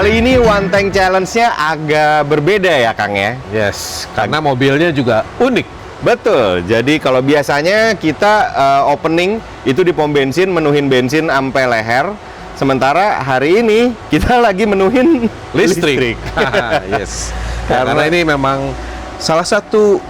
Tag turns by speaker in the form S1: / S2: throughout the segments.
S1: Kali ini One Tank Challenge-nya agak berbeda ya Kang ya?
S2: Yes, karena mobilnya juga unik.
S1: Betul, jadi kalau biasanya kita opening itu di pom bensin, menuhin bensin sampai leher. Sementara hari ini kita lagi menuhin listrik.
S2: Yes, karena ini memang salah satu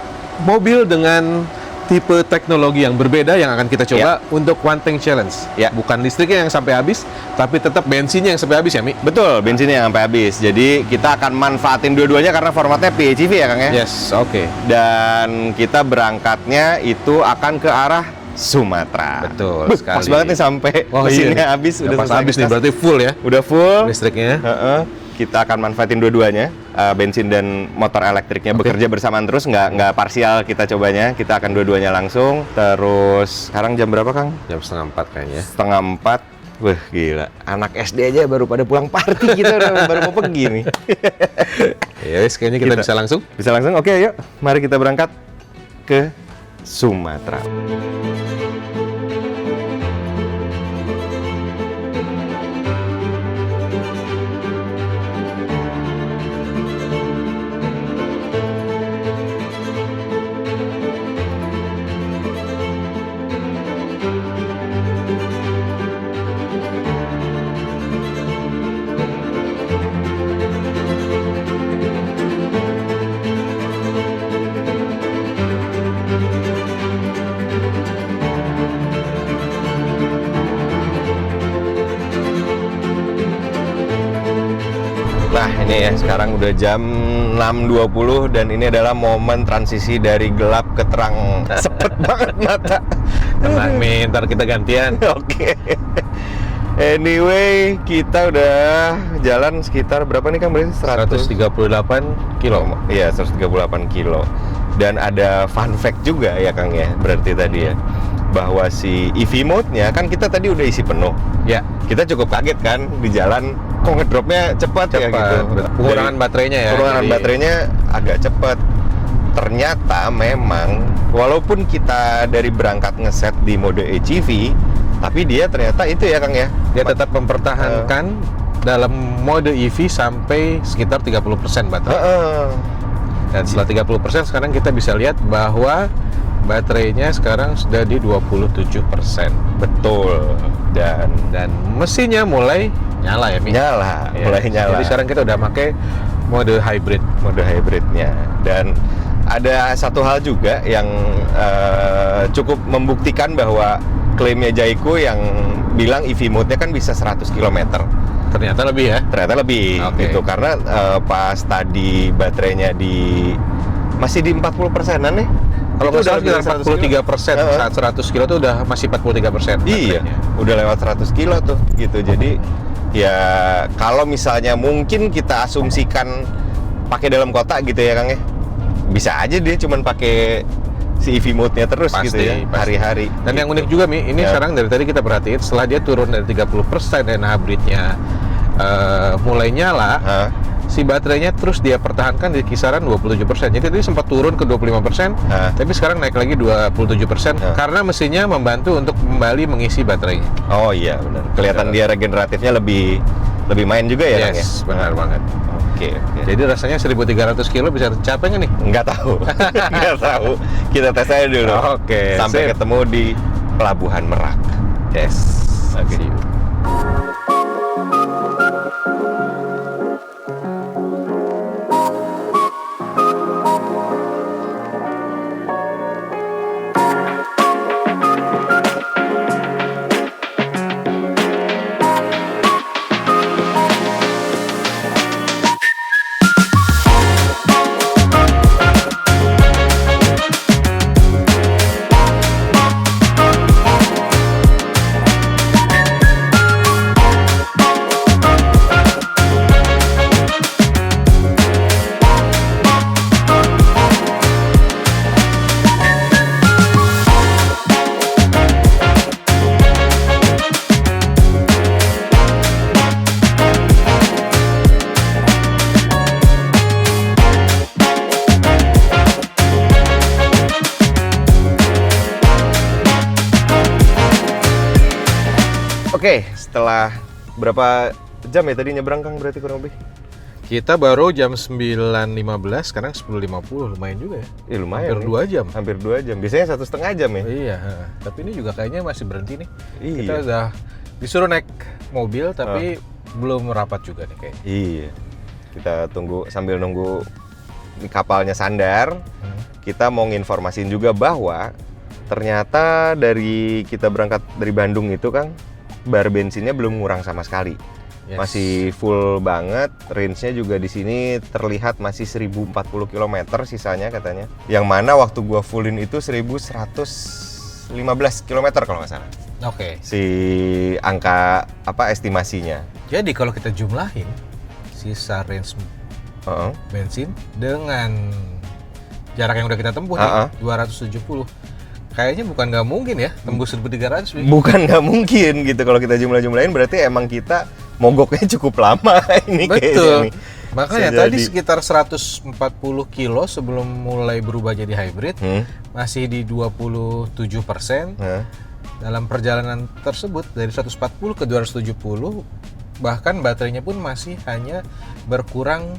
S2: mobil dengan tipe teknologi yang berbeda yang akan kita coba untuk One Tank Challenge. Bukan listriknya yang sampai habis, tapi tetap bensinnya yang sampai habis ya, Mi?
S1: Betul, bensinnya yang sampai habis. Jadi kita akan manfaatin dua-duanya karena formatnya PHEV ya Kang ya?
S2: Yes, oke.
S1: Dan kita berangkatnya itu akan ke arah Sumatera.
S2: Betul sekali.
S1: Pas banget nih sampai mesinnya habis.
S2: Udah pas habis nih, berarti full ya?
S1: Udah full.
S2: Listriknya.
S1: Kita akan manfaatin dua-duanya, bensin dan motor elektriknya bekerja bersamaan terus, nggak parsial kita cobanya. Kita akan dua-duanya langsung. Terus sekarang jam berapa Kang?
S2: Jam 3:30 kayaknya.
S1: 3:30. Wah gila, anak SD aja baru pada pulang party kita udah baru mau pergi nih.
S2: Ya wis, kayaknya kita bisa langsung.
S1: Bisa langsung? Oke, yuk. Mari kita berangkat ke Sumatera. Nah ini ya, sekarang udah jam 6.20 dan ini adalah momen transisi dari gelap ke terang. Sepet banget mata.
S2: Tenang Mi, ntar kita gantian.
S1: Oke. Anyway, kita udah jalan sekitar berapa nih Kang? Berarti
S2: 138 kilo.
S1: Iya, 138 kilo. Dan ada fun fact juga ya Kang ya, berarti tadi ya, bahwa si EV mode-nya kan kita tadi udah isi penuh.
S2: Ya.
S1: Kita cukup kaget kan di jalan, kok ngedropnya cepat ya gitu.
S2: Pengurangan baterainya ya.
S1: Pengurangan baterainya agak cepat. Ternyata memang walaupun kita dari berangkat ngeset di mode HEV, tapi dia ternyata itu ya Kang ya,
S2: dia tetap mempertahankan dalam mode EV sampai sekitar 30% baterai. Dan setelah 30% sekarang kita bisa lihat bahwa baterainya sekarang sudah di 27%.
S1: Betul.
S2: Dan mesinnya mulai nyala ya, Mi?
S1: Nyala, ya. Mulai nyala.
S2: Jadi sekarang kita udah pakai mode hybrid.
S1: Mode hybridnya. Dan ada satu hal juga yang cukup membuktikan bahwa klaimnya Jayco yang bilang EV mode-nya kan bisa 100 km.
S2: Ternyata lebih ya?
S1: Ternyata lebih, gitu. Karena pas tadi baterainya masih di 40%-an nih.
S2: Kalau nggak salah sekitar 43%, saat 100 kilo itu udah masih 43%.
S1: Iya, udah lewat 100 kilo tuh, gitu. Jadi, ya kalau misalnya mungkin kita asumsikan pakai dalam kota gitu ya Kang ya, bisa aja dia cuman pakai si EV mode-nya terus gitu ya, hari-hari.
S2: Dan yang unik juga Mi, ini sekarang dari tadi kita perhatiin, setelah dia turun dari 30% dan hybridnya mulai nyala, si baterainya terus dia pertahankan di kisaran 27%. Jadi tadi sempat turun ke 25%, tapi sekarang naik lagi 27%, karena mesinnya membantu untuk kembali mengisi baterainya.
S1: Oh iya, benar. Kelihatan dia regeneratifnya lebih main juga ya Kang ya?
S2: Yes, benar banget.
S1: Oke.
S2: Jadi rasanya 1.300 kilo bisa tercapai nggak nih?
S1: Nggak tahu. Nggak tahu. Kita tes aja dulu.
S2: Oke.
S1: Sampai ketemu di Pelabuhan Merak.
S2: Yes.
S1: Oke.
S2: See you.
S1: Oke, setelah berapa jam ya tadi nyebrang Kang berarti kurang lebih?
S2: Kita baru jam 9.15, sekarang 10.50, lumayan juga ya.
S1: Iya lumayan.
S2: Hampir 2 jam.
S1: Hampir 2 jam. Biasanya 1,5 jam ya.
S2: Iya, tapi ini juga kayaknya masih berhenti nih.
S1: Iya.
S2: Kita udah disuruh naik mobil tapi belum merapat juga nih kayaknya.
S1: Iya. Kita tunggu sambil nunggu kapalnya sandar. Kita mau nginformasiin juga bahwa ternyata dari kita berangkat dari Bandung itu Kang, bar bensinnya belum ngurang sama sekali.
S2: Yes.
S1: Masih full banget, range-nya juga di sini terlihat masih 1040 km sisanya katanya. Yang mana waktu gua fullin itu 1115 km kalau nggak salah.
S2: Oke.
S1: Si angka estimasinya.
S2: Jadi kalau kita jumlahin sisa range bensin dengan jarak yang udah kita tempuh nih, 270. Kayaknya bukan nggak mungkin ya tembus 1.300.
S1: Bukan nggak mungkin gitu kalau kita jumlahin berarti emang kita mogoknya cukup lama ini.
S2: Betul.
S1: Nih.
S2: Makanya tadi sekitar 140 kilo sebelum mulai berubah jadi hybrid, masih di 27%. Dalam perjalanan tersebut dari 140 ke 270, bahkan baterainya pun masih hanya berkurang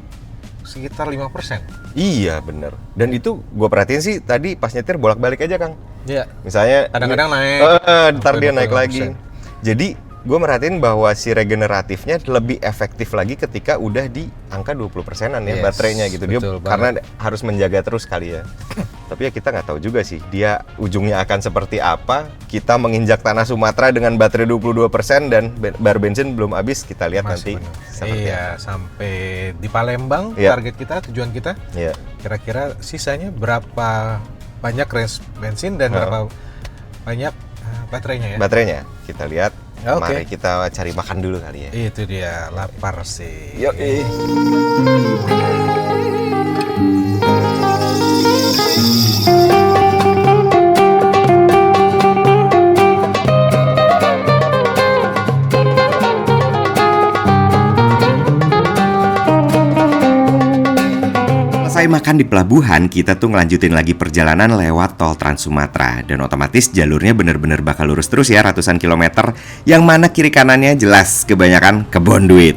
S2: sekitar 5%.
S1: Iya bener. Dan itu gue perhatiin sih tadi pas nyetir bolak-balik aja Kang.
S2: Iya.
S1: Misalnya
S2: kadang-kadang naik,
S1: ntar dia naik lagi. Jadi gue merhatiin bahwa si regeneratifnya lebih efektif lagi ketika udah di angka 20%-an ya baterainya gitu. Dia karena harus menjaga terus kali ya. Tapi ya kita nggak tahu juga sih dia ujungnya akan seperti apa. Kita menginjak tanah Sumatera dengan baterai 22% dan bar bensin belum habis, kita lihat nanti.
S2: Iya, sampai di Palembang target kita, tujuan kita.
S1: Iya.
S2: Kira-kira sisanya berapa banyak range bensin dan berapa banyak baterainya ya?
S1: Baterainya kita lihat.
S2: Oke.
S1: Mari kita cari makan dulu kali ya.
S2: Itu dia, lapar sih.
S1: Yuk. Selesai makan di pelabuhan, kita tuh ngelanjutin lagi perjalanan lewat tol Trans Sumatera. Dan otomatis jalurnya bener-bener bakal lurus terus ya, ratusan kilometer. Yang mana kiri kanannya jelas kebanyakan kebon duit.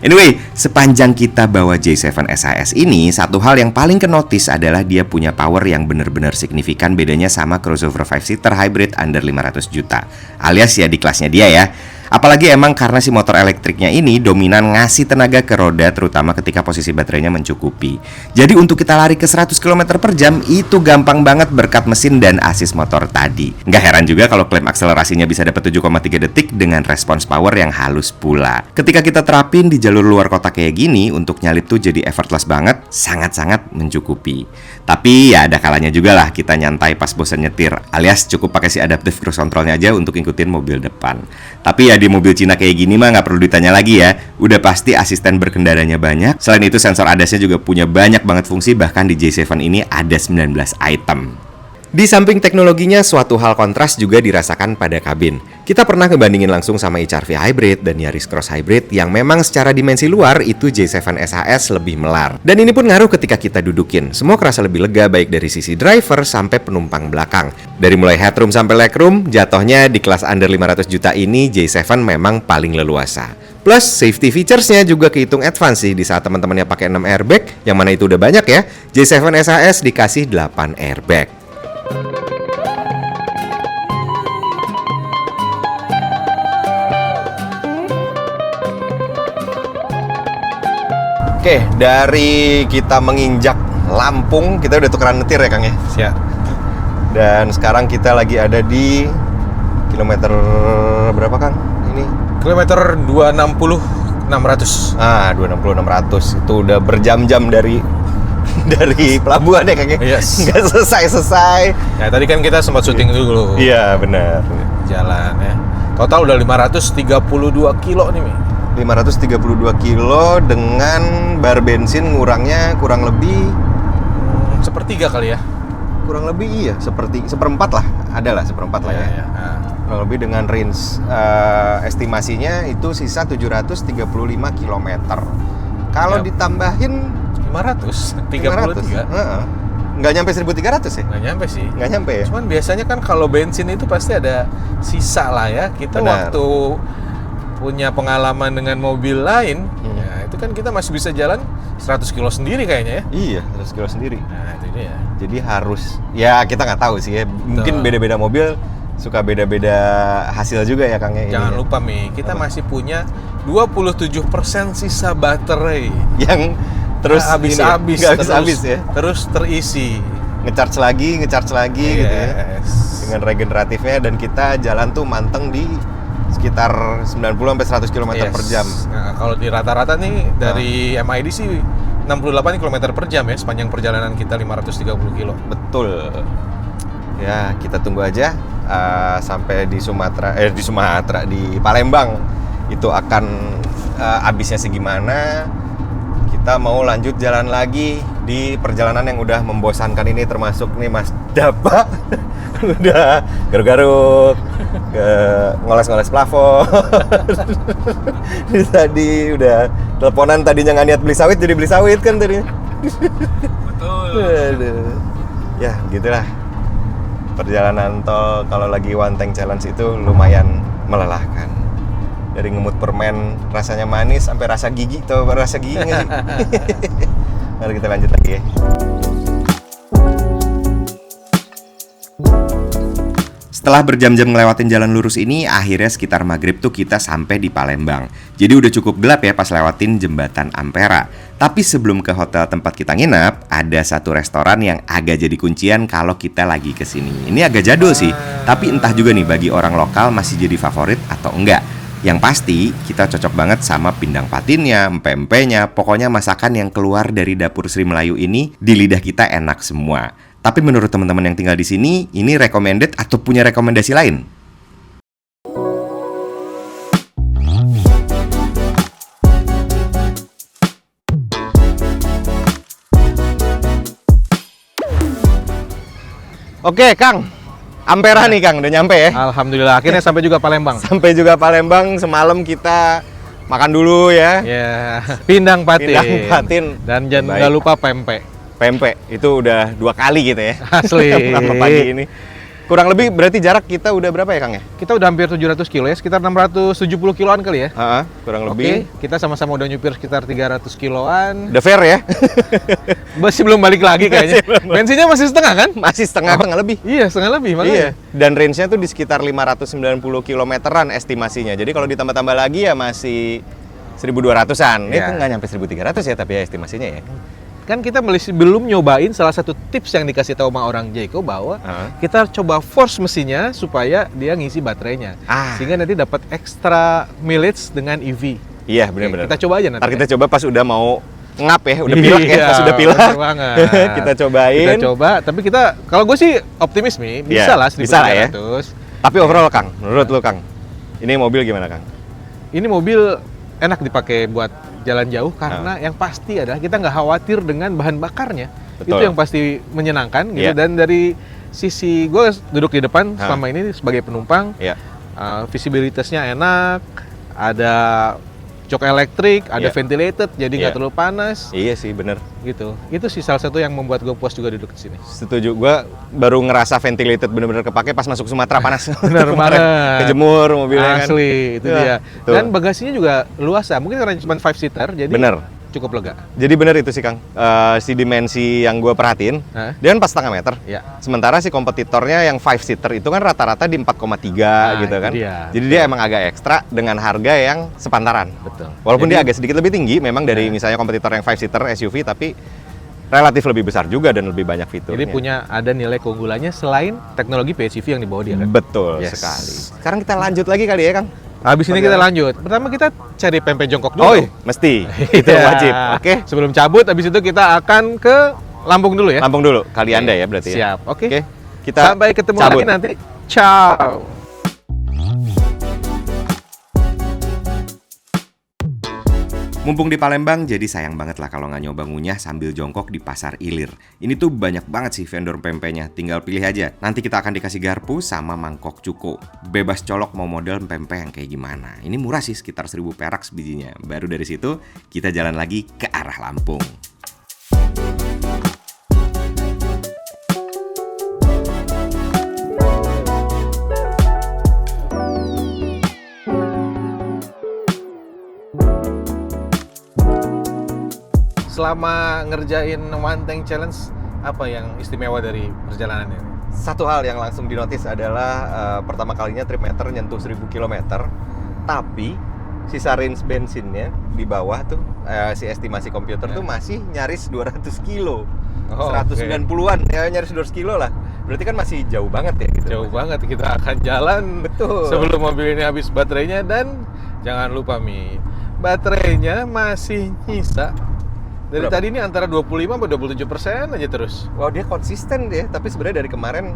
S1: Anyway, sepanjang kita bawa J7 SHS ini, satu hal yang paling kenotis adalah dia punya power yang bener-bener signifikan bedanya sama crossover 5-seater hybrid under 500 juta. Alias ya di kelasnya dia ya. Apalagi emang karena si motor elektriknya ini dominan ngasih tenaga ke roda, terutama ketika posisi baterainya mencukupi. Jadi untuk kita lari ke 100 km per jam itu gampang banget berkat mesin dan asis motor tadi. Nggak heran juga kalau klaim akselerasinya bisa dapat 7,3 detik dengan respons power yang halus pula. Ketika kita terapin di jalur luar kota kayak gini, untuk nyalip tuh jadi effortless banget, sangat-sangat mencukupi. Tapi ya ada kalanya juga lah kita nyantai pas bosan nyetir, alias cukup pakai si adaptive cruise controlnya aja untuk ngikutin mobil depan. Tapi ya di mobil Cina kayak gini mah nggak perlu ditanya lagi ya. Udah pasti asisten berkendaranya banyak. Selain itu sensor ADAS-nya juga punya banyak banget fungsi. Bahkan di J7 ini ada 19 item. Di samping teknologinya, suatu hal kontras juga dirasakan pada kabin. Kita pernah ngebandingin langsung sama HR-V Hybrid dan Yaris Cross Hybrid yang memang secara dimensi luar itu J7 SHS lebih melar. Dan ini pun ngaruh ketika kita dudukin. Semua kerasa lebih lega baik dari sisi driver sampai penumpang belakang. Dari mulai headroom sampai legroom, jatuhnya di kelas under 500 juta ini J7 memang paling leluasa. Plus safety features-nya juga kehitung advance sih di saat teman-temannya pakai 6 airbag, yang mana itu udah banyak ya. J7 SHS dikasih 8 airbag. Oke, dari kita menginjak Lampung, kita udah tukeran nyetir ya Kang ya?
S2: Siap.
S1: Dan sekarang kita lagi ada di kilometer berapa Kang? Ini?
S2: Kilometer 260 600.
S1: 260 600. Itu udah berjam-jam dari pelabuhan ya Kang ya?
S2: Yes.
S1: Nggak selesai-selesai.
S2: Ya tadi kan kita sempat syuting dulu.
S1: Iya, benar.
S2: Jalan ya. Total udah 532 kilo nih, Mi.
S1: 532 kilo dengan bar bensin ngurangnya kurang lebih
S2: sepertiga kali ya.
S1: Kurang lebih iya, seperempat lah. Ada lah seperempat lah ya. Kurang lebih dengan range estimasinya itu sisa 735 km. Kalau ditambahin
S2: 533.
S1: Nggak nyampe 1.300 ya?
S2: Nggak nyampe sih.
S1: Nggak nyampe ya?
S2: Cuman biasanya kan kalau bensin itu pasti ada sisa lah ya. Kita waktu punya pengalaman dengan mobil lain, ya itu kan kita masih bisa jalan 100 kilo sendiri kayaknya ya.
S1: Iya, 100 kilo sendiri.
S2: Nah itu dia.
S1: Jadi harus, ya kita nggak tahu sih ya. Mungkin beda-beda mobil suka beda-beda hasil juga ya Kang ya.
S2: Jangan lupa Mi, kita masih punya 27% sisa baterai
S1: yang terus
S2: habis-habis
S1: ya.
S2: Terus terisi.
S1: Ngecharge lagi gitu ya. Dengan regeneratifnya, dan kita jalan tuh manteng di sekitar 90 sampai 100 km per jam.
S2: Nah, kalau di rata-rata nih dari MID sih 68 km per jam ya sepanjang perjalanan kita 530 kilo.
S1: Betul. Ya, kita tunggu aja sampai di di Palembang itu akan habisnya segimana. Kita mau lanjut jalan lagi di perjalanan yang udah membosankan ini, termasuk nih Mas Dapa udah garuk-garuk, ngoles-ngoles plafon. Tadi udah teleponan, tadinya nggak niat beli sawit jadi beli sawit kan tadi.
S2: Betul.
S1: Aduh. Ya gitulah, perjalanan tol kalau lagi One Tank Challenge itu lumayan melelahkan. Dari ngemut permen rasanya manis sampai rasa gigi, tau rasa gigi nggak sih? Mari kita lanjut lagi ya. Setelah berjam-jam ngelewatin jalan lurus ini, akhirnya sekitar maghrib tuh kita sampai di Palembang. Jadi udah cukup gelap ya pas lewatin jembatan Ampera. Tapi sebelum ke hotel tempat kita nginap, ada satu restoran yang agak jadi kuncian kalau kita lagi kesini. Ini agak jadul sih, tapi entah juga nih bagi orang lokal masih jadi favorit atau enggak. Yang pasti kita cocok banget sama pindang patinnya, empek-empeknya, pokoknya masakan yang keluar dari dapur Sri Melayu ini di lidah kita enak semua. Tapi menurut teman-teman yang tinggal di sini, ini recommended atau punya rekomendasi lain? Oke, Kang. Ampera nih Kang, udah nyampe ya?
S2: Alhamdulillah, akhirnya sampai juga Palembang.
S1: Sampai juga Palembang, semalam kita makan dulu ya.
S2: Ya, pindang patin.
S1: Pindang patin.
S2: Dan jangan nggak lupa pempek.
S1: Pempek, itu udah 2 kali gitu ya.
S2: Asli.
S1: Pagi ini. Kurang lebih berarti jarak kita udah berapa ya Kang ya?
S2: Kita udah hampir 700 kilo ya, sekitar 670 kiloan kali ya.
S1: Kurang lebih.
S2: Oke, kita sama-sama udah nyupir sekitar 300 kiloan.
S1: Udah fair ya?
S2: Masih belum balik lagi kayaknya. Bensinnya masih setengah kan?
S1: Masih setengah lebih.
S2: Iya, setengah lebih makanya.
S1: Iya. Dan range-nya tuh di sekitar 590 kilometeran estimasinya. Jadi kalau ditambah-tambah lagi ya masih 1.200-an. Itu nggak nyampe 1.300 ya, tapi ya estimasinya ya.
S2: Kan kita belum nyobain salah satu tips yang dikasih tahu sama orang Jayco bahwa kita coba force mesinnya supaya dia ngisi baterainya. Sehingga nanti dapat extra mileage dengan EV.
S1: Iya, benar-benar.
S2: Kita coba aja nanti.
S1: Ntar kita coba pas udah mau ngap ya, udah pilek ya, pas udah pilek. Kita cobain.
S2: Kita coba, tapi kita kalau gue sih optimis nih, bisa lah 1.300.
S1: Bisa lah ya. Tapi overall Kang, menurut lu Kang, ini mobil gimana Kang?
S2: Ini mobil enak dipakai buat jalan jauh karena yang pasti adalah kita nggak khawatir dengan bahan bakarnya. Betul. Itu yang pasti menyenangkan gitu. Dan dari sisi gue duduk di depan selama ini sebagai penumpang, visibilitasnya enak, ada jok elektrik, ada ventilated, jadi nggak terlalu panas. Iya sih, bener. Gitu. Itu sih salah satu yang membuat gue puas juga duduk di sini.
S1: Setuju. Gue baru ngerasa ventilated bener-bener kepake pas masuk Sumatera panas.
S2: Bener banget.
S1: Kejemur mobilnya.
S2: Asli, itu dia. Dan bagasinya juga luas ya. Mungkin karena cuma 5-seater, jadi cukup lega.
S1: Jadi bener itu sih Kang, si dimensi yang gue perhatiin, dia kan 4,5 meter. Sementara si kompetitornya yang 5-seater itu kan rata-rata di 4,3 gitu kan. Jadi dia emang agak ekstra dengan harga yang sepantaran.
S2: Betul.
S1: Walaupun dia agak sedikit lebih tinggi memang dari misalnya kompetitor yang 5-seater SUV, tapi relatif lebih besar juga dan lebih banyak fiturnya.
S2: Jadi ada nilai keunggulannya selain teknologi PHEV yang dibawa dia kan.
S1: Betul sekali. Sekarang kita lanjut lagi kali ya Kang.
S2: Habis ini kita lanjut. Pertama kita cari pempek jongkok dulu.
S1: Oh, mesti. Itu wajib. Oke.
S2: Sebelum cabut, habis itu kita akan ke Lampung dulu ya.
S1: Lampung dulu. Kali Anda ya berarti ya.
S2: Siap. Oke.
S1: Kita
S2: sampai ketemu lagi nanti. Ciao.
S1: Mumpung di Palembang, jadi sayang banget lah kalau nggak nyoba ngunyah sambil jongkok di Pasar Ilir. Ini tuh banyak banget sih vendor pempeknya, tinggal pilih aja. Nanti kita akan dikasih garpu sama mangkok cuko. Bebas colok mau model pempek yang kayak gimana. Ini murah sih, sekitar 1.000 perak sebijinya. Baru dari situ, kita jalan lagi ke arah Lampung.
S2: selama ngerjain One Tank Challenge, apa yang istimewa dari perjalanan ini?
S1: Satu hal yang langsung dinotis adalah pertama kalinya trip meter nyentuh 1000 km, tapi sisa range bensinnya di bawah tuh si estimasi komputer tuh masih nyaris 200 kilo. 190-an ya, nyaris 200 kilo lah. Berarti kan masih jauh banget ya gitu.
S2: Jauh banget, kita akan jalan
S1: Betul.
S2: sebelum mobil ini habis baterainya. Dan jangan lupa Mi, baterainya masih nyisa. Dari
S1: Berapa?
S2: tadi ini antara 25 sampai 27% aja terus.
S1: Wow, dia konsisten deh, tapi sebenarnya dari kemarin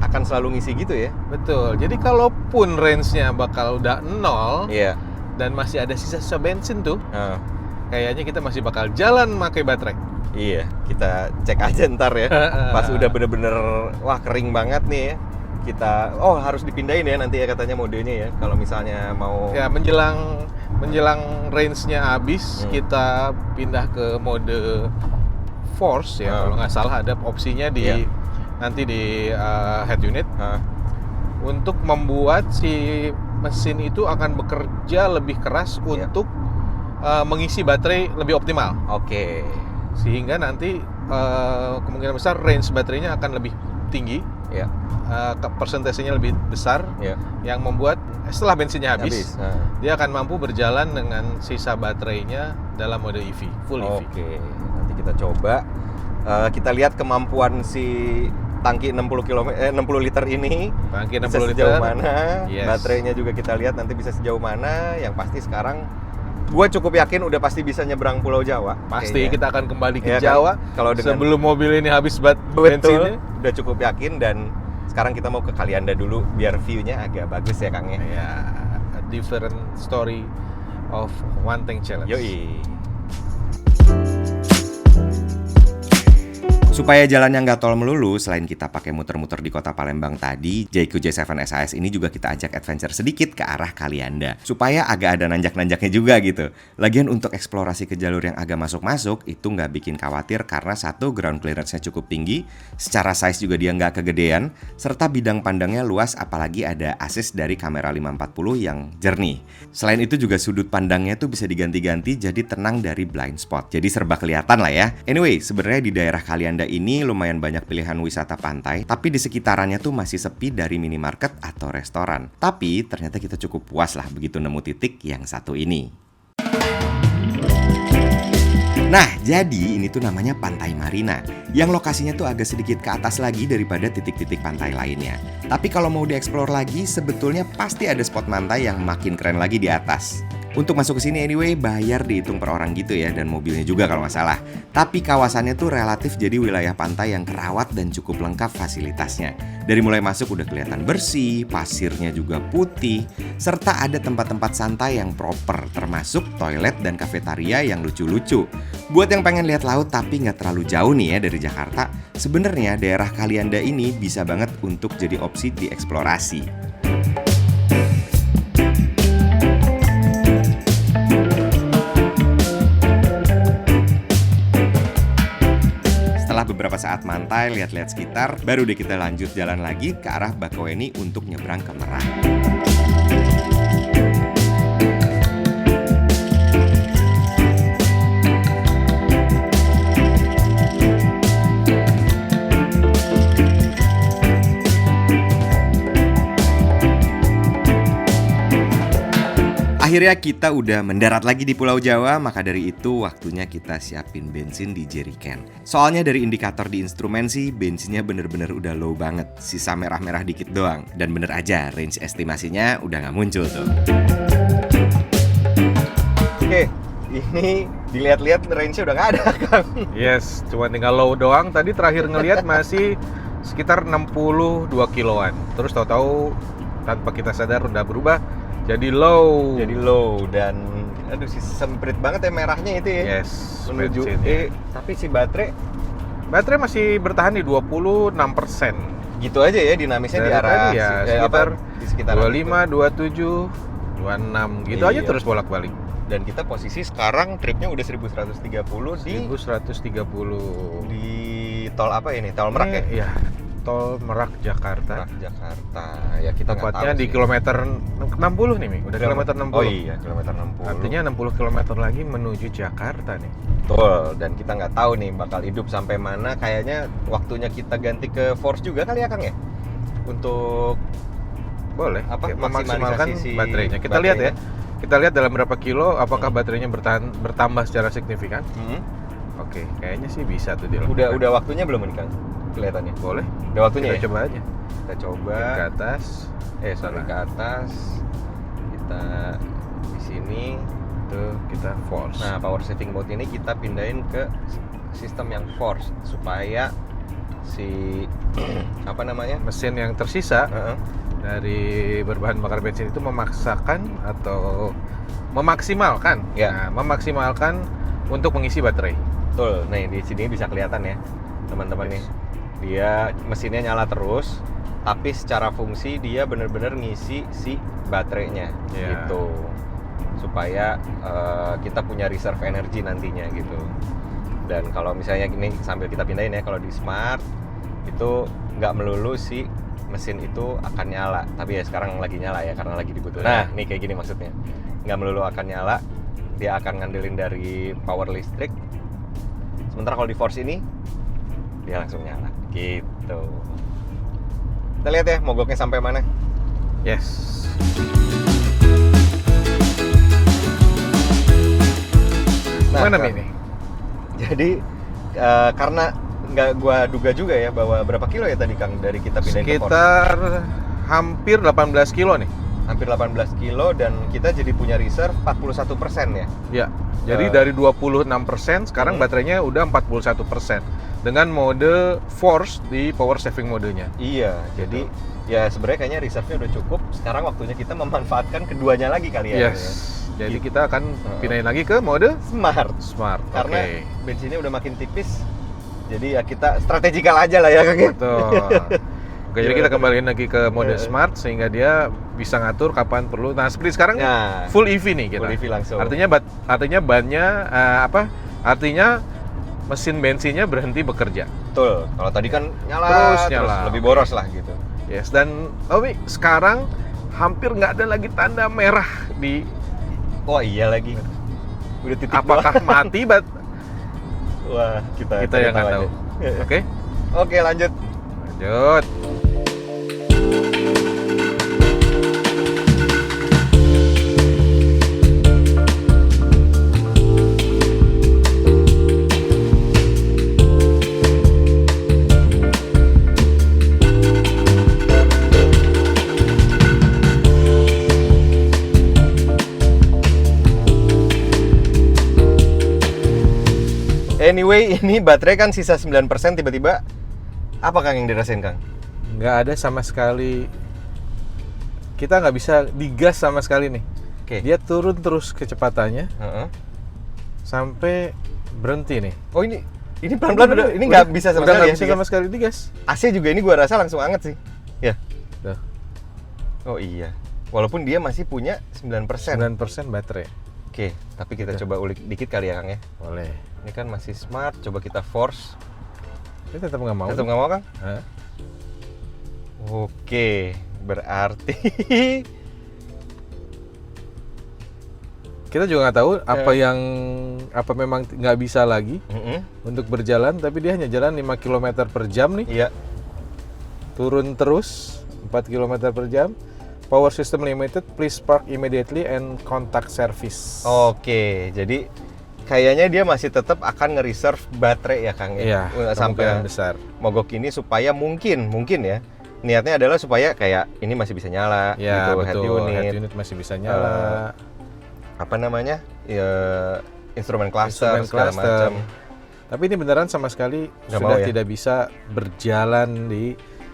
S1: akan selalu ngisi gitu ya.
S2: Betul, jadi kalaupun range-nya bakal udah 0
S1: Iya.
S2: dan masih ada sisa-sisa bensin tuh,
S1: Nah,
S2: kayaknya kita masih bakal jalan pakai baterai.
S1: iya, kita cek aja ntar ya. Pas udah bener-bener wah kering banget nih ya. Kita harus dipindahin ya nanti ya katanya modenya ya. Kalau misalnya mau
S2: Ya, menjelang range-nya habis, kita pindah ke mode force ya. Kalau nggak salah ada opsinya di nanti di head unit untuk membuat si mesin itu akan bekerja lebih keras untuk mengisi baterai lebih optimal.
S1: Oke.
S2: Sehingga nanti kemungkinan besar range baterainya akan lebih tinggi,
S1: Ya.
S2: persentasenya lebih besar,
S1: Ya.
S2: yang membuat setelah bensinnya habis,
S1: Nah.
S2: dia akan mampu berjalan dengan sisa baterainya dalam mode EV, full EV.
S1: Oke, nanti kita coba. Kita lihat kemampuan si tangki 60 liter ini.
S2: Tangki
S1: Bisa
S2: 60
S1: sejauh
S2: liter.
S1: mana?
S2: Yes.
S1: Baterainya juga kita lihat nanti bisa sejauh mana. Yang pasti sekarang gue cukup yakin udah pasti bisa nyebrang Pulau Jawa.
S2: Pasti
S1: kayaknya.
S2: kita akan kembali ke
S1: Iya kan?
S2: Jawa
S1: Kalau dengan
S2: sebelum mobil ini habis bensinnya.
S1: betul, udah cukup yakin. Dan sekarang kita mau ke Kalianda dulu biar view-nya agak bagus ya Kang ya.
S2: Ya, a different story of One Tank Challenge.
S1: Yoi. Supaya jalannya nggak tol melulu, selain kita pakai muter-muter di kota Palembang tadi, JQ J7 SAS ini juga kita ajak adventure sedikit ke arah Kalianda. Supaya agak ada nanjak-nanjaknya juga gitu. Lagian untuk eksplorasi ke jalur yang agak masuk-masuk, itu nggak bikin khawatir karena satu, ground clearance-nya cukup tinggi, secara size juga dia nggak kegedean, serta bidang pandangnya luas apalagi ada assist dari kamera 540 yang jernih. Selain itu juga sudut pandangnya tuh bisa diganti-ganti jadi tenang dari blind spot. Jadi serba kelihatan lah ya. Anyway, sebenarnya di daerah Kalianda ini lumayan banyak pilihan wisata pantai, tapi di sekitarannya tuh masih sepi dari minimarket atau restoran. Tapi ternyata kita cukup puas lah begitu nemu titik yang satu ini. Nah, jadi ini tuh namanya Pantai Marina, yang lokasinya tuh agak sedikit ke atas lagi daripada titik-titik pantai lainnya. Tapi kalau mau dieksplor lagi, sebetulnya pasti ada spot pantai yang makin keren lagi di atas. Untuk masuk ke sini anyway, bayar dihitung per orang gitu ya, dan mobilnya juga kalau nggak salah. Tapi kawasannya tuh relatif jadi wilayah pantai yang kerawat dan cukup lengkap fasilitasnya. Dari mulai masuk udah kelihatan bersih, pasirnya juga putih, serta ada tempat-tempat santai yang proper, termasuk toilet dan kafetaria yang lucu-lucu. Buat yang pengen lihat laut tapi nggak terlalu jauh nih ya dari Jakarta, sebenarnya daerah Kalianda ini bisa banget untuk jadi opsi dieksplorasi. Setelah beberapa saat mantai, lihat-lihat sekitar, baru deh kita lanjut jalan lagi ke arah Bakauheni untuk nyebrang ke Merak. Akhirnya kita udah mendarat lagi di Pulau Jawa, maka dari itu waktunya kita siapin bensin di jerrycan. Soalnya dari indikator di instrumen sih bensinnya bener-bener udah low banget, sisa merah-merah dikit doang. Dan bener aja range estimasinya udah nggak muncul tuh. Oke, ini dilihat-lihat range-nya udah nggak ada Kang.
S2: Yes, cuma tinggal low doang. Tadi terakhir ngelihat masih sekitar 62 kiloan. Terus tahu-tahu tanpa kita sadar udah berubah jadi low.
S1: Dan aduh semprit banget ya merahnya itu ya.
S2: Yes,
S1: Menuju
S2: bensinnya.
S1: tapi si baterai
S2: Baterai masih bertahan di 26%.
S1: gitu aja ya dinamisnya di
S2: Dari
S1: arah
S2: tadi ya, sekitar
S1: di sekitar
S2: 25, 27, 26 gitu aja
S1: Iya.
S2: terus bolak-balik.
S1: Dan kita posisi sekarang tripnya udah 1130 di
S2: 1130
S1: tol apa ini? Tol Merak ya?
S2: Iya. tol Merak Jakarta.
S1: Merak Jakarta. Ya kita nggak tahu
S2: Tepatnya di
S1: sih.
S2: kilometer 60 nih, Mi. Udah kilometer 60.
S1: Oh iya, kilometer 60.
S2: Artinya 60 km lagi menuju Jakarta nih.
S1: Betul, dan kita nggak tahu nih bakal hidup sampai mana. Kayaknya waktunya kita ganti ke Force juga kali ya, Kang ya? Untuk
S2: Boleh,
S1: apa,
S2: memaksimalkan
S1: maksimalisasi si
S2: baterainya. Kita lihat ya. Kita lihat dalam berapa kilo, apakah baterainya bertambah secara signifikan. Oke, kayaknya sih bisa tuh dilakukan.
S1: Udah waktunya belum nih, Kang? Kelihatannya.
S2: Boleh.
S1: Udah waktunya
S2: Kita
S1: ya?
S2: coba aja.
S1: Kita coba
S2: Ke atas.
S1: ke atas. Kita di sini.
S2: Tuh, kita force.
S1: Nah, power saving mode ini kita pindahin ke sistem yang force supaya si apa namanya?
S2: Mesin yang tersisa
S1: Heeh.
S2: dari berbahan bakar bensin itu memaksakan atau memaksimalkan.
S1: Ya.
S2: Nah, memaksimalkan untuk mengisi baterai.
S1: Betul. Nah, di sini bisa kelihatan ya, teman-teman nih. Dia mesinnya nyala terus, tapi secara fungsi dia benar-benar ngisi si baterainya
S2: Ya.
S1: gitu. Supaya kita punya reserve energi nantinya gitu. Dan kalau misalnya gini sambil kita pindahin ya, kalau di Smart itu nggak melulu si mesin itu akan nyala, tapi ya sekarang lagi nyala ya karena lagi dibutuhin. Nah, nih kayak gini maksudnya. Nggak melulu akan nyala, dia akan ngandelin dari power listrik. Sementara kalau di Force ini dia langsung nyala gitu. Kita lihat ya mogoknya sampai mana.
S2: Yes.
S1: Nah,
S2: Mana
S1: Kak,
S2: Mi ini?
S1: jadi karena nggak gua duga juga ya bahwa berapa kilo ya tadi, Kang, dari kita pindahin ke Force?
S2: Sekitar hampir 18 kilo nih.
S1: Hampir 18 kilo dan kita jadi punya reserve 41% ya.
S2: Ya. Jadi dari 26% sekarang baterainya udah 41% dengan mode force di power saving modenya.
S1: Iya, jadi ya sebenarnya kayaknya reserve-nya udah cukup. Sekarang waktunya kita memanfaatkan keduanya lagi kali ya.
S2: Yes. Jadi kita akan pindahin lagi ke mode Smart.
S1: Karena
S2: Oke.
S1: bensinnya udah makin tipis. Jadi ya kita strategikal aja lah ya, Kang.
S2: Betul. Oke, jadi kita kembaliin lagi ke mode Smart sehingga dia bisa ngatur kapan perlu. Nah, seperti sekarang
S1: Nah,
S2: full EV nih kita.
S1: full EV langsung.
S2: Artinya bannya Artinya mesin bensinnya berhenti bekerja.
S1: Betul. Kalau tadi kan
S2: Terus nyala.
S1: lebih boros lah gitu.
S2: Yes, dan sekarang hampir nggak ada lagi tanda merah di.
S1: Oh iya lagi. Udah titik
S2: Apakah mati
S1: Wah, kita
S2: yang nggak tahu. Oke.
S1: Oke, lanjut.
S2: Lanjut.
S1: Anyway, ini baterai kan sisa 9%, tiba-tiba apa, Kang, yang dirasain, Kang?
S2: Nggak ada sama sekali. Kita nggak bisa digas sama sekali nih.
S1: Oke.
S2: Dia turun terus kecepatannya
S1: Heeh.
S2: sampai berhenti nih.
S1: Oh, ini pelan-pelan udah, ini nggak bisa sama
S2: udah
S1: sekali
S2: nggak
S1: ya,
S2: bisa
S1: digas?
S2: sama sekali digas.
S1: AC juga ini gua rasa langsung anget sih. Ya.
S2: Tuh,
S1: Oh iya. Walaupun dia masih punya 9%.
S2: 9% baterai.
S1: Oke, tapi kita coba ulik dikit kali ya, Kang ya.
S2: Boleh.
S1: Ini kan masih Smart, coba kita Force.
S2: Ini tetap nggak mau.
S1: Tetap nggak mau, Kang?
S2: Hah?
S1: Oke, berarti
S2: Kita juga nggak tahu apa memang nggak bisa lagi untuk berjalan, tapi dia hanya jalan 5 km per jam nih.
S1: Iya.
S2: Turun terus 4 km per jam. Power system limited, please park immediately and contact service.
S1: Oke, jadi kayaknya dia masih tetap akan nge-reserve baterai ya, Kang ya.
S2: Iya,
S1: Sampai
S2: kemungkinan besar.
S1: mogok ini supaya mungkin ya. Niatnya adalah supaya kayak ini masih bisa nyala
S2: Ya,
S1: gitu,
S2: betul.
S1: head
S2: Head unit masih bisa nyala.
S1: apa namanya? Ya, instrumen cluster
S2: Instrumen
S1: segala
S2: cluster.
S1: macam.
S2: Tapi ini beneran sama sekali
S1: Nggak
S2: sudah
S1: mau ya?
S2: tidak bisa berjalan di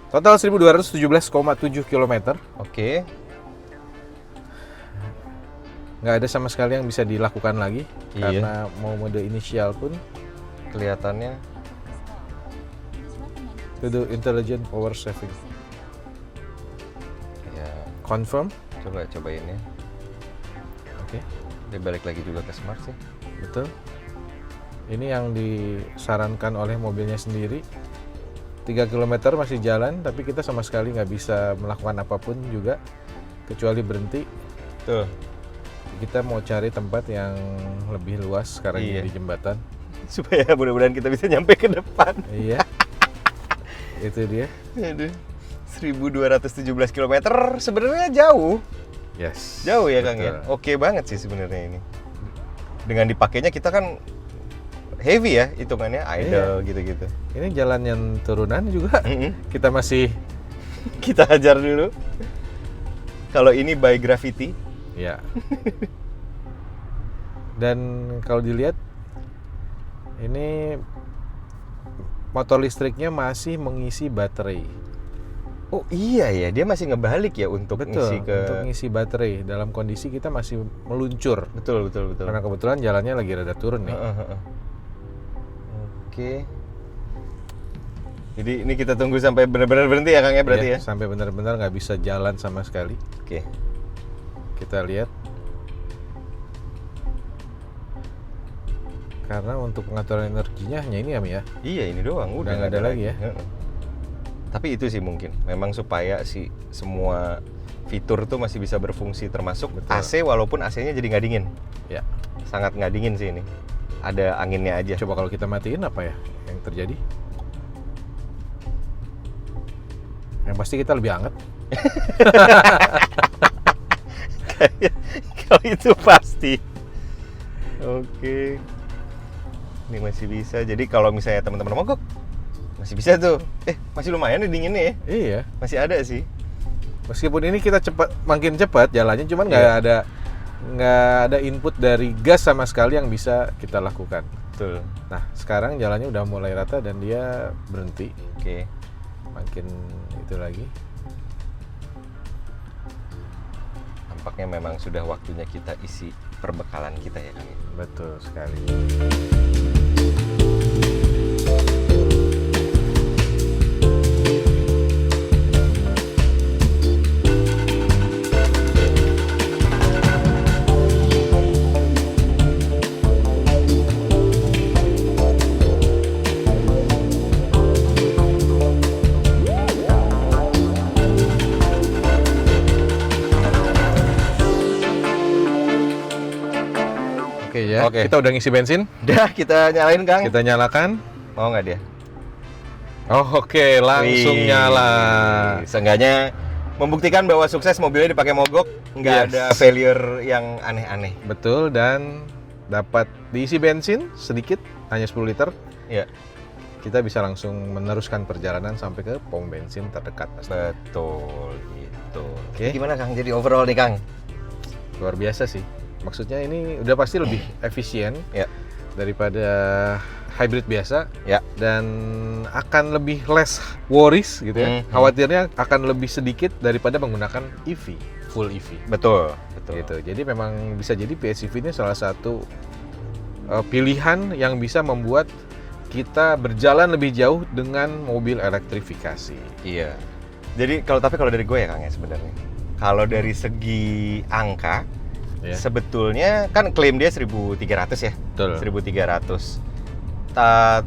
S2: total 1217,7 km.
S1: Oke.
S2: Nggak ada sama sekali yang bisa dilakukan lagi.
S1: Iya.
S2: Karena mau mode inisial pun
S1: Kelihatannya
S2: to do intelligent power saving.
S1: ya,
S2: Confirm.
S1: cobain ya.
S2: Oke,
S1: Dia balik lagi juga ke Smart sih.
S2: betul. Ini yang disarankan oleh mobilnya sendiri. 3 km masih jalan, tapi kita sama sekali nggak bisa melakukan apapun juga kecuali berhenti.
S1: Tuh.
S2: Kita mau cari tempat yang lebih luas sekarang ini di jembatan.
S1: Supaya mudah-mudahan kita bisa nyampe ke depan.
S2: Iya. Itu dia.
S1: Aduh. 1217 km sebenarnya jauh.
S2: Yes.
S1: Jauh ya Kang
S2: betul.
S1: ya. Oke banget sih sebenarnya ini. Dengan dipakainya kita kan heavy ya hitungannya, idle gitu-gitu.
S2: Ini jalan yang turunan juga. Kita masih
S1: kita hajar dulu. Kalau ini by gravity.
S2: Ya. Dan kalau dilihat ini motor listriknya masih mengisi baterai.
S1: Oh iya ya, dia masih ngebalik ya untuk ngisi ke...
S2: untuk ngisi baterai dalam kondisi kita masih meluncur.
S1: Betul.
S2: Karena kebetulan jalannya lagi rada turun nih.
S1: Oke. Jadi ini kita tunggu sampai benar-benar berhenti ya Kang ya berarti ya?
S2: Sampai benar-benar nggak bisa jalan sama sekali.
S1: Oke.
S2: Kita lihat. Karena untuk pengaturan energinya hanya ini ya.
S1: Iya ini doang, udah
S2: nggak ada lagi ya.
S1: Tapi itu sih mungkin, memang supaya si semua fitur tuh masih bisa berfungsi termasuk AC walaupun AC-nya jadi nggak dingin.
S2: Ya.
S1: Sangat nggak dingin sih ini. Ada anginnya aja.
S2: Coba kalau kita matiin apa ya yang terjadi? Yang pasti kita lebih hangat.
S1: Kalau itu pasti. Oke. Ini masih bisa. Jadi kalau misalnya teman-teman mogok masih bisa tuh. Masih lumayan nih dinginnya ya.
S2: Iya.
S1: Masih ada sih.
S2: Meskipun ini kita makin cepat jalannya, cuman nggak ada input dari gas sama sekali yang bisa kita lakukan.
S1: Betul.
S2: Nah sekarang jalannya udah mulai rata dan dia berhenti.
S1: Oke.
S2: Makin itu lagi.
S1: Nampaknya memang sudah waktunya kita isi perbekalan kita ya Kang.
S2: Betul sekali. Oke. Kita udah ngisi bensin.
S1: Udah, kita nyalain Kang.
S2: Kita nyalakan.
S1: Mau nggak dia?
S2: Oh, oke, langsung nyala.
S1: Seenggaknya membuktikan bahwa sukses mobilnya dipakai mogok, nggak ada failure yang aneh-aneh.
S2: Betul, dan dapat diisi bensin sedikit, hanya 10 liter.
S1: Iya.
S2: Kita bisa langsung meneruskan perjalanan sampai ke pom bensin terdekat.
S1: Betul, gitu.
S2: Oke.
S1: Gimana Kang jadi overall nih Kang?
S2: Luar biasa sih. Maksudnya ini udah pasti lebih efisien daripada hybrid biasa, dan akan lebih less worries gitu ya. Khawatirnya akan lebih sedikit daripada menggunakan EV, full EV.
S1: Betul.
S2: Gitu. Jadi memang bisa jadi PHEV ini salah satu pilihan yang bisa membuat kita berjalan lebih jauh dengan mobil elektrifikasi.
S1: Iya. Jadi kalau dari gue ya Kang ya sebenarnya. Kalau dari segi angka, sebetulnya kan klaim dia 1.300 ya.
S2: Betul.
S1: 1.300.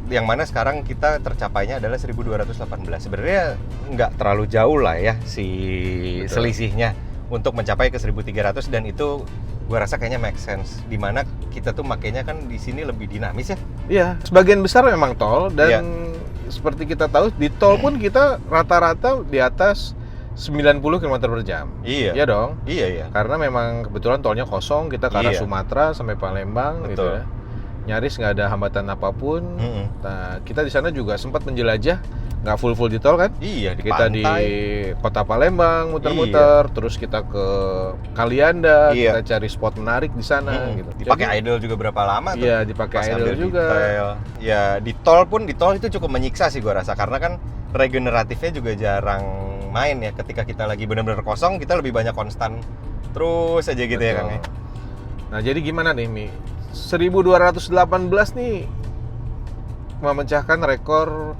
S1: Yang mana sekarang kita tercapainya adalah 1.218. Sebenarnya nggak terlalu jauh lah ya selisihnya untuk mencapai ke 1.300, dan itu gue rasa kayaknya make sense. Dimana kita tuh makainya kan di sini lebih dinamis ya.
S2: Iya, sebagian besar memang tol, dan seperti kita tahu di tol pun kita rata-rata di atas 90 km per jam. Iya dong.
S1: Iya.
S2: Karena memang kebetulan tolnya kosong, kita ke arah Sumatera sampai Palembang. Betul. Gitu ya. Nyaris nggak ada hambatan apapun. Nah, kita di sana juga sempat menjelajah, nggak full di tol kan? Iya, di kita pantai. Di kota Palembang muter-muter, terus kita ke Kalianda, kita cari spot menarik di sana. Gitu.
S1: Dipakai idle juga berapa lama tuh?
S2: Iya, dipakai idle juga.
S1: Ya di tol itu cukup menyiksa sih gua rasa, karena kan regeneratifnya juga jarang main ya. Ketika kita lagi benar-benar kosong, kita lebih banyak konstan terus aja gitu. Betul. Ya Kang ya.
S2: Nah jadi gimana nih Mi? 1218 nih memecahkan rekor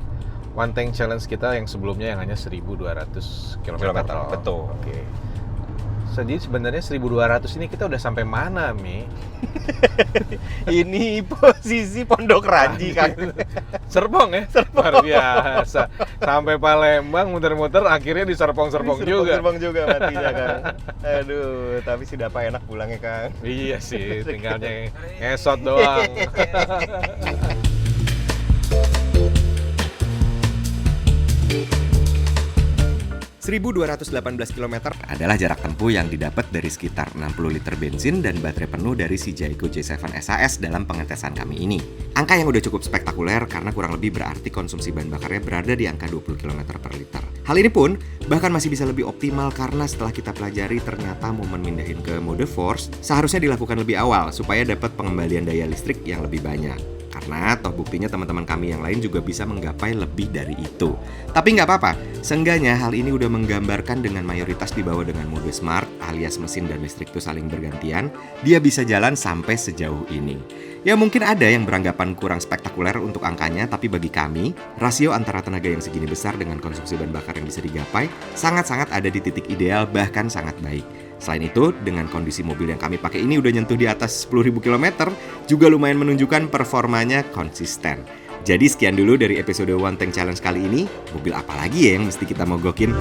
S2: One Tank Challenge kita yang sebelumnya yang hanya 1.200 km.
S1: Betul.
S2: Oke. Jadi sebenarnya 1200 ini kita udah sampai mana, Mi?
S1: Ini posisi Pondok Ranji, Kang.
S2: Serpong ya? Luar biasa. Sampai Palembang muter-muter akhirnya di Serpong-Serpong juga.
S1: Serpong juga matinya, Kang. Aduh, tapi si Dapa enak pulangnya, Kang.
S2: Iya sih, tinggalnya ngesot doang.
S3: 1218 km adalah jarak tempuh yang didapat dari sekitar 60 liter bensin dan baterai penuh dari si Jayco J7 SAS dalam pengetesan kami ini. Angka yang udah cukup spektakuler karena kurang lebih berarti konsumsi bahan bakarnya berada di angka 20 km per liter. Hal ini pun bahkan masih bisa lebih optimal karena setelah kita pelajari ternyata momen mindahin ke mode force seharusnya dilakukan lebih awal supaya dapat pengembalian daya listrik yang lebih banyak. Karena toh buktinya teman-teman kami yang lain juga bisa menggapai lebih dari itu. Tapi nggak apa-apa, seenggaknya hal ini udah menggambarkan dengan mayoritas dibawa dengan mode smart alias mesin dan listrik itu saling bergantian, dia bisa jalan sampai sejauh ini. Ya mungkin ada yang beranggapan kurang spektakuler untuk angkanya, tapi bagi kami, rasio antara tenaga yang segini besar dengan konsumsi bahan bakar yang bisa digapai sangat-sangat ada di titik ideal, bahkan sangat baik. Selain itu, dengan kondisi mobil yang kami pakai ini udah nyentuh di atas 10.000 km, juga lumayan menunjukkan performanya konsisten. Jadi sekian dulu dari episode One Tank Challenge kali ini. Mobil apa lagi ya yang mesti kita mogokin?